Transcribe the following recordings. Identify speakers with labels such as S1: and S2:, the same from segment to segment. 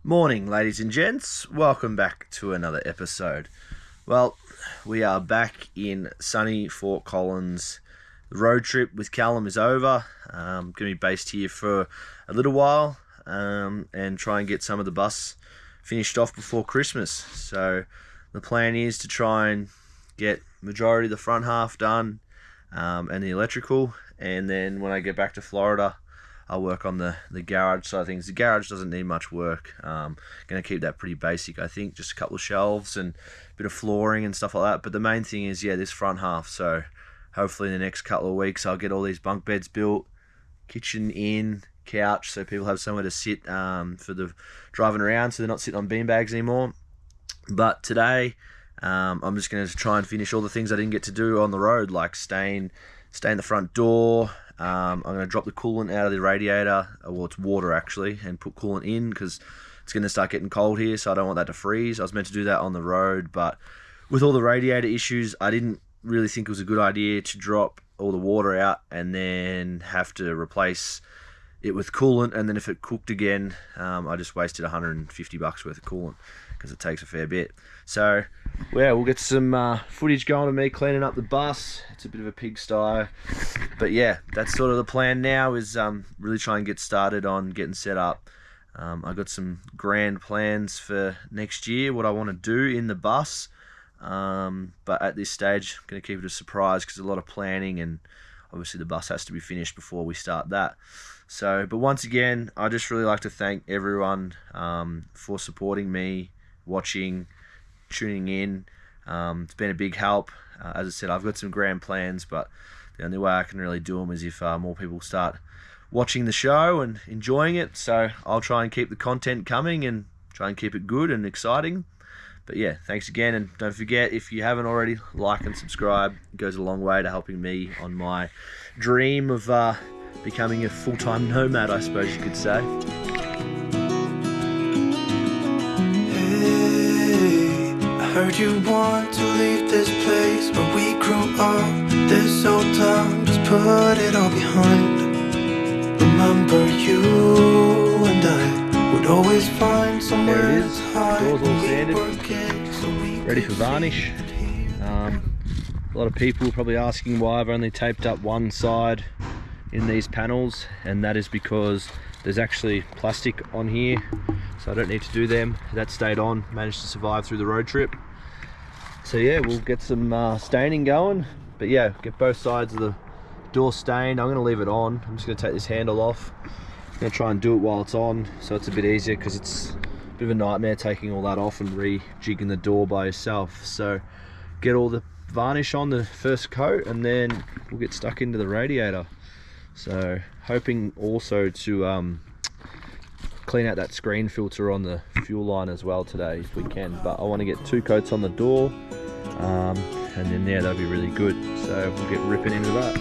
S1: Morning, ladies and gents. Welcome back to another episode. Well, we are back in sunny Fort Collins. The road trip with Callum is over. I'm going to be based here for a little while and try and get some of the bus finished off before Christmas. So the plan is to try and get majority of the front half done and the electrical, and then when I get back to Florida, I'll work on the garage side of things. The garage doesn't need much work. Going to keep that pretty basic, I think. Just a couple of shelves and a bit of flooring and stuff like that. But the main thing is, this front half. So hopefully in the next couple of weeks, I'll get all these bunk beds built, kitchen in, couch, so people have somewhere to sit for the driving around, so they're not sitting on beanbags anymore. But today, I'm just going to try and finish all the things I didn't get to do on the road, like stain the front door. I'm going to drop the coolant out of the radiator, well, it's water actually, and put coolant in because it's going to start getting cold here, so I don't want that to freeze. I was meant to do that on the road, but with all the radiator issues, I didn't really think it was a good idea to drop all the water out and then have to replace it with coolant, and then if it cooked again, I just wasted $150 worth of coolant because it takes a fair bit. So yeah, we'll get some footage going of me cleaning up the bus. It's a bit of a pigsty, but yeah, that's sort of the plan now, is really try and get started on getting set up. I got some grand plans for next year, what I want to do in the bus, but at this stage I'm going to keep it a surprise because there's a lot of planning, and obviously the bus has to be finished before we start that. So, but once again, I just really like to thank everyone for supporting me, watching, tuning in. It's been a big help. As I said, I've got some grand plans, but the only way I can really do them is if more people start watching the show and enjoying it. So I'll try and keep the content coming and try and keep it good and exciting. But yeah, thanks again, and don't forget, if you haven't already, like and subscribe. It goes a long way to helping me on my dream of becoming a full-time nomad, I suppose you could say.
S2: Hey, I heard you want to leave this place where we grew up. This old town, just put it all behind. Remember you and I would always find somewhere.
S1: There it is. Doors all sanded, ready for varnish. A lot of people are probably asking why I've only taped up one side in these panels, and that is because there's actually plastic on here, so I don't need to do them. That stayed on, managed to survive through the road trip. So yeah, we'll get some staining going, but yeah, get both sides of the door stained. I'm going to leave it on. I'm just going to take this handle off. I'm going to try and do it while it's on, so it's a bit easier, because it's a bit of a nightmare taking all that off and rejigging the door by yourself. So get all the varnish on the first coat, and then we'll get stuck into the radiator. So hoping also to clean out that screen filter on the fuel line as well today if we can, but I want to get 2 coats on the door, and then yeah, that'll be really good. So we'll get ripping into that.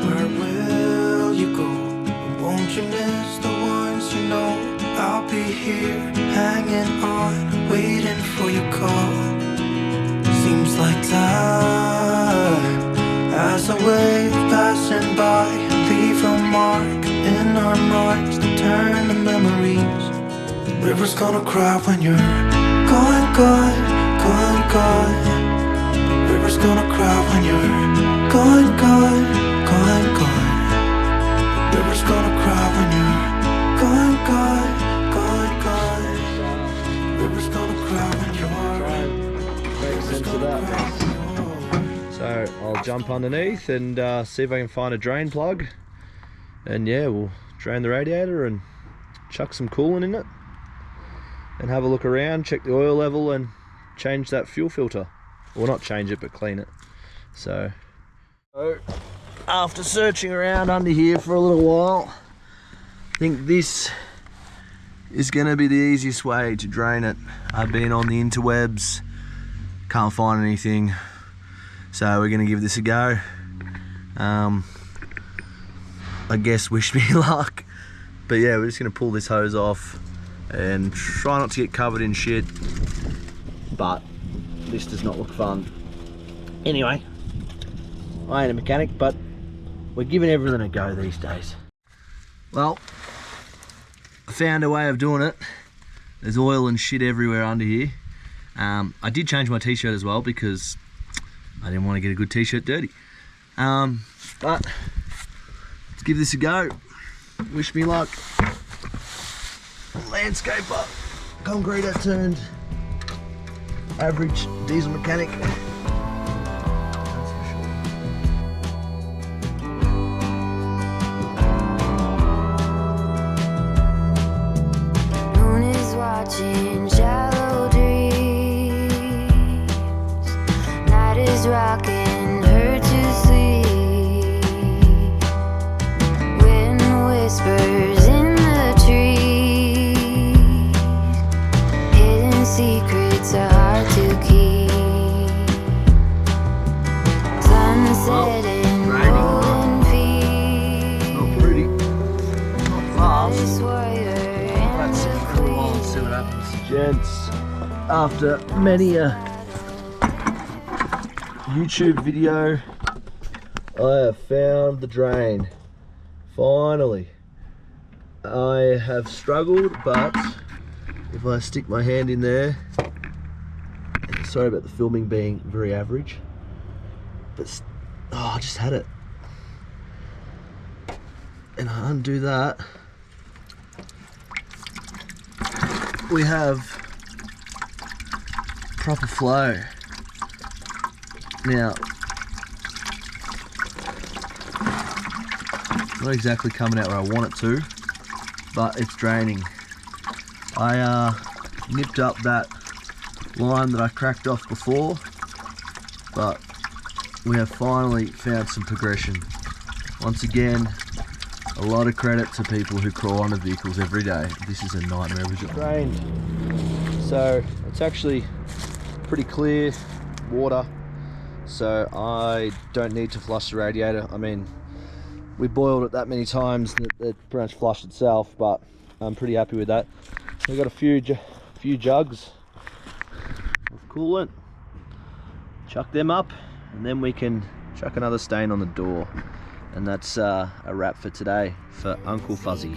S2: Where will you go? Won't you miss the ones you know? I'll be here, hanging on, waiting for your call. Seems like time as a wave passing by, leave a mark in our minds that turn to memories. The river's gonna cry when you're gone, gone, gone, gone. The river's gonna cry when you're gone, gone, gone, gone. The river's gonna cry when you're gone, gone, gone, gone. The river's gonna cry when you're
S1: Make sense of that. So I'll jump underneath and see if I can find a drain plug, and yeah, we'll drain the radiator and chuck some coolant in it and have a look around, check the oil level and change that fuel filter. Well, not change it, but clean it. So after searching around under here for a little while, I think this is going to be the easiest way to drain it. I've been on the interwebs, can't find anything, so we're going to give this a go. I guess wish me luck, but yeah, we're just going to pull this hose off and try not to get covered in shit, but this does not look fun. Anyway, I ain't a mechanic, but we're giving everything a go these days. Well, I found a way of doing it. There's oil and shit everywhere under here. I did change my t-shirt as well because I didn't want to get a good t-shirt dirty. But let's give this a go. Wish me luck. Landscaper, concreter turned average diesel mechanic.
S3: Moon is watching shallow dreams. Night is rocking her to sleep. Wind whispers in the trees. Hidden secrets are hard to keep. Sunset in golden fields.
S1: Not pretty, not fast.
S3: Let's
S1: See what happens. Gents, after many a YouTube video, I have found the drain. Finally. I have struggled, but if I stick my hand in there, sorry about the filming being very average, but I just had it. And I undo that. We have proper flow. Now, not exactly coming out where I want it to, but it's draining. I nipped up that line that I cracked off before, but we have finally found some progression. Once again, a lot of credit to people who crawl under vehicles every day. This is a nightmare. It's drained, so it's actually pretty clear water, so I don't need to flush the radiator. I mean, we boiled it that many times that it pretty much flushed itself, but I'm pretty happy with that. We've got a few jugs of coolant. Chuck them up, and then we can chuck another stain on the door. And that's a wrap for today for Uncle Fuzzy.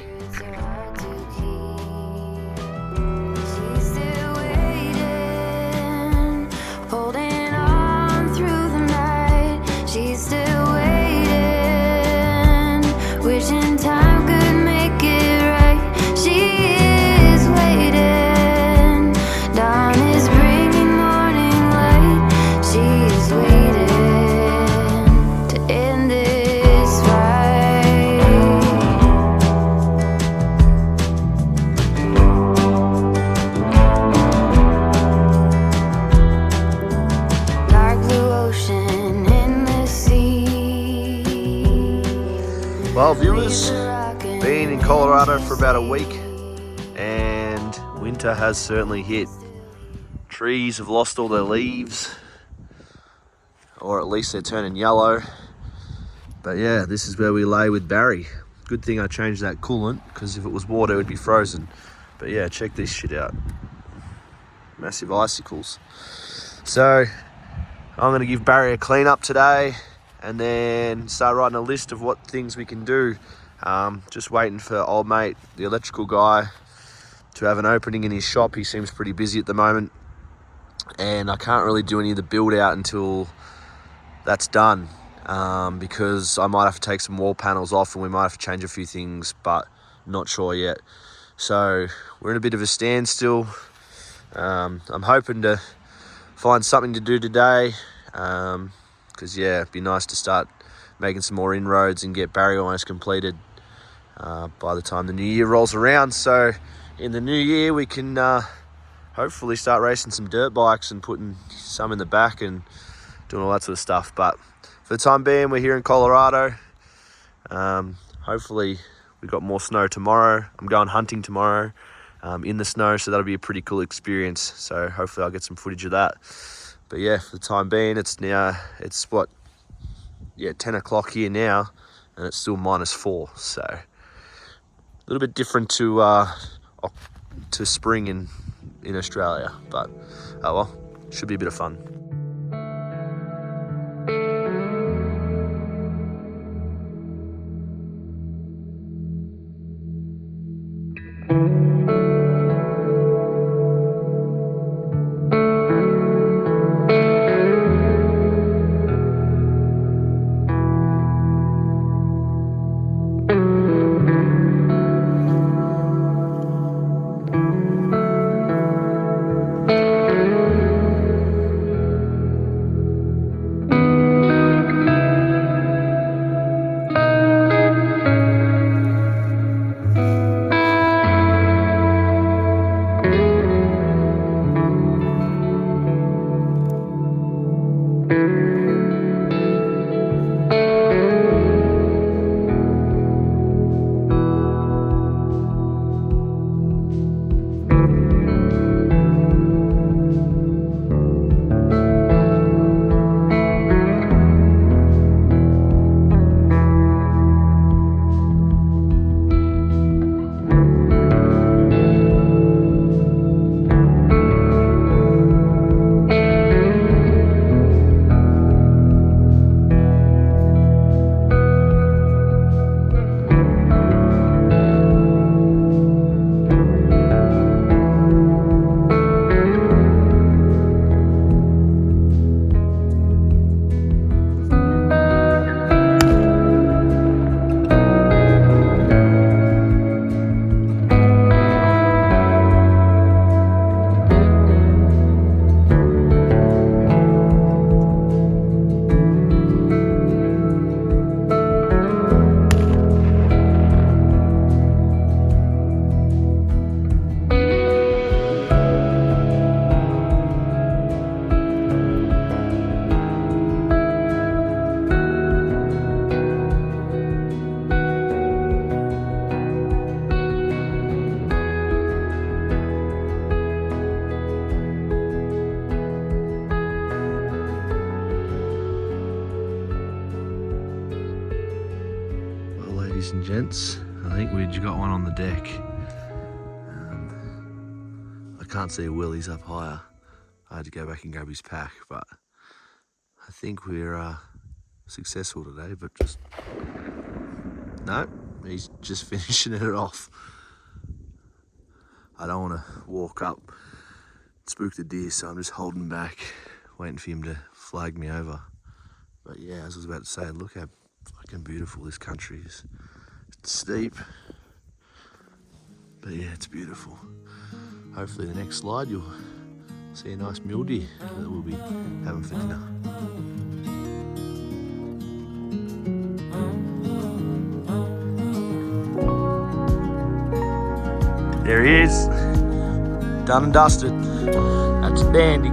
S3: Wishing time could make it right. She is waiting. Dawn is bringing morning light. She is waiting to end this fight. Dark blue ocean in the sea.
S1: Well, viewers, been in Colorado for about a week, and winter has certainly hit. Trees have lost all their leaves, or at least they're turning yellow. But yeah, this is where we lay with Barry. Good thing I changed that coolant, because if it was water it would be frozen. But yeah, check this shit out. Massive icicles. So I'm going to give Barry a clean up today, and then start writing a list of what things we can do. Just waiting for old mate, the electrical guy, to have an opening in his shop. He seems pretty busy at the moment, and I can't really do any of the build out until that's done, because I might have to take some wall panels off and we might have to change a few things, but not sure yet. So we're in a bit of a standstill. I'm hoping to find something to do today, because yeah, it'd be nice to start making some more inroads and get Barry almost completed by the time the new year rolls around. So in the new year we can hopefully start racing some dirt bikes and putting some in the back and doing all that sort of stuff. But for the time being, we're here in Colorado. Hopefully we got more snow tomorrow. I'm going hunting tomorrow in the snow, so that'll be a pretty cool experience. So hopefully I'll get some footage of that. But yeah, for the time being, it's 10 o'clock here now, and it's still -4. So a little bit different to spring in Australia, but oh well, should be a bit of fun. Ladies and gents, I think we got one on the deck. I can't see Willie's up higher. I had to go back and grab his pack, but I think we're successful today, but just... No, he's just finishing it off. I don't want to walk up, spook the deer, so I'm just holding back, waiting for him to flag me over. But yeah, as I was about to say, look how fucking beautiful this country is. It's steep, but yeah, it's beautiful. Hopefully the next slide you'll see a nice mule deer that we'll be having for dinner. There he is, done and dusted. That's dandy.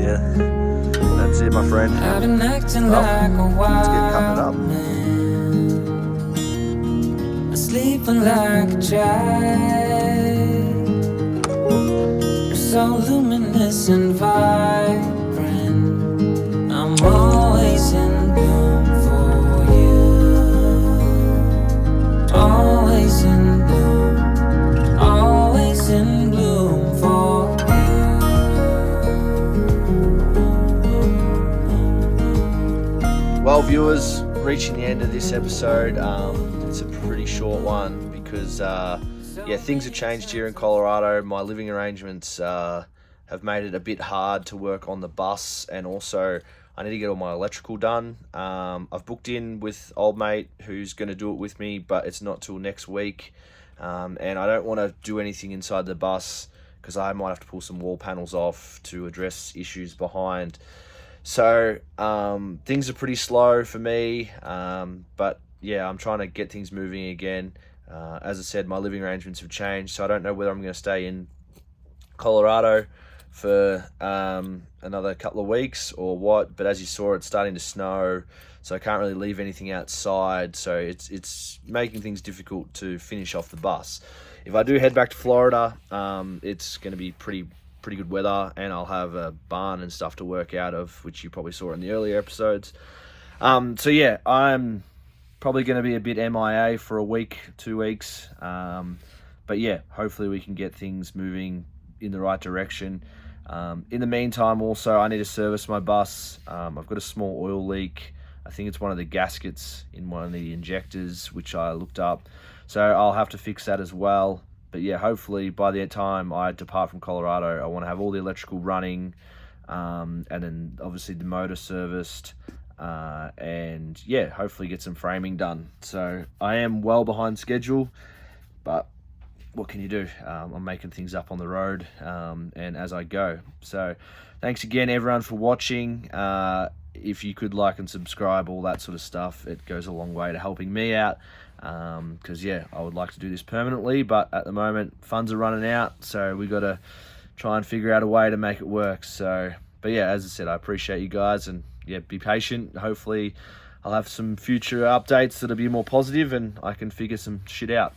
S1: Yeah, that's it, my friend.
S2: I've been acting like a
S1: Let's get cutting it
S2: wild
S1: up.
S2: man, sleeping like a child. You're so luminous and vibrant. I'm always in bloom for you. Always in bloom. Always in bloom for
S1: Well, viewers, reaching the end of this episode. It's a pretty short one because, yeah, things have changed here in Colorado. My living arrangements have made it a bit hard to work on the bus, and also I need to get all my electrical done. I've booked in with old mate who's going to do it with me, but it's not till next week. And I don't want to do anything inside the bus because I might have to pull some wall panels off to address issues behind. So things are pretty slow for me, but yeah, I'm trying to get things moving again. As I said, my living arrangements have changed, so I don't know whether I'm going to stay in Colorado for another couple of weeks or what. But as you saw, it's starting to snow, so I can't really leave anything outside. So it's making things difficult to finish off the bus. If I do head back to Florida, it's going to be pretty good weather, and I'll have a barn and stuff to work out of, which you probably saw in the earlier episodes. So yeah, I'm probably going to be a bit MIA for a week, 2 weeks. But yeah, hopefully we can get things moving in the right direction. In the meantime, also, I need to service my bus. I've got a small oil leak. I think it's one of the gaskets in one of the injectors, which I looked up. So I'll have to fix that as well. But yeah, hopefully by the time I depart from Colorado, I want to have all the electrical running, and then obviously the motor serviced, and yeah, hopefully get some framing done. So I am well behind schedule, but what can you do? I'm making things up on the road, and as I go. So thanks again, everyone, for watching. If you could like and subscribe, all that sort of stuff, it goes a long way to helping me out. Because yeah, I would like to do this permanently, but at the moment funds are running out, so we got to try and figure out a way to make it work. So, but yeah, as I said, I appreciate you guys, and yeah, be patient. Hopefully I'll have some future updates that'll be more positive and I can figure some shit out.